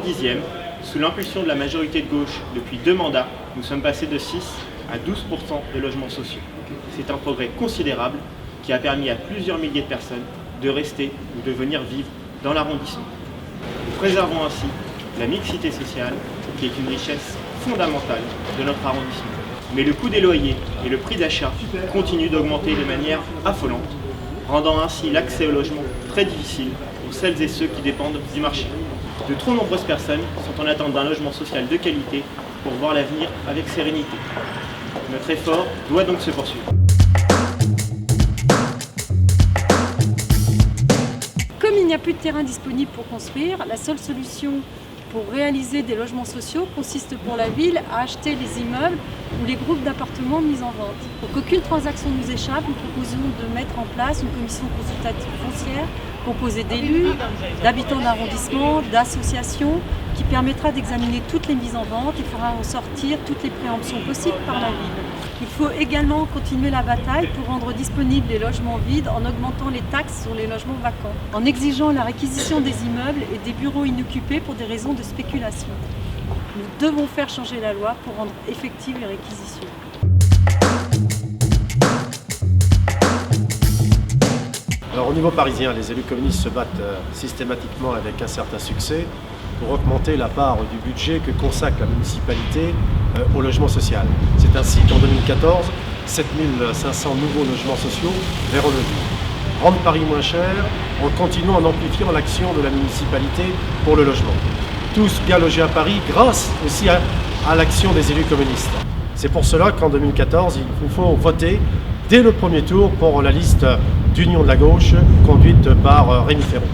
10e, sous l'impulsion de la majorité de gauche depuis 2 mandats, nous sommes passés de 6 à 12% de logements sociaux. C'est un progrès considérable qui a permis à plusieurs milliers de personnes de rester ou de venir vivre dans l'arrondissement. Nous préservons ainsi la mixité sociale, qui est une richesse fondamentale de notre arrondissement. Mais le coût des loyers et le prix d'achat continuent d'augmenter de manière affolante, rendant ainsi l'accès au logement très difficile pour celles et ceux qui dépendent du marché. De trop nombreuses personnes sont en attente d'un logement social de qualité pour voir l'avenir avec sérénité. Notre effort doit donc se poursuivre. Comme il n'y a plus de terrain disponible pour construire, la seule solution pour réaliser des logements sociaux consiste pour la ville à acheter les immeubles ou les groupes d'appartements mis en vente. Pour qu'aucune transaction nous échappe, nous proposons de mettre en place une commission consultative foncière composée d'élus, d'habitants d'arrondissement, d'associations, qui permettra d'examiner toutes les mises en vente et fera ressortir toutes les préemptions possibles par la ville. Il faut également continuer la bataille pour rendre disponibles les logements vides en augmentant les taxes sur les logements vacants, en exigeant la réquisition des immeubles et des bureaux inoccupés pour des raisons de spéculation. Nous devons faire changer la loi pour rendre effectives les réquisitions. Alors, au niveau parisien, les élus communistes se battent systématiquement avec un certain succès pour augmenter la part du budget que consacre la municipalité au logement social. C'est ainsi qu'en 2014, 7500 nouveaux logements sociaux verront le jour. Rendre Paris moins cher en continuant en amplifiant l'action de la municipalité pour le logement. Tous bien logés à Paris grâce aussi à l'action des élus communistes. C'est pour cela qu'en 2014, il nous faut voter dès le premier tour pour la liste d'Union de la gauche conduite par Rémi Féron.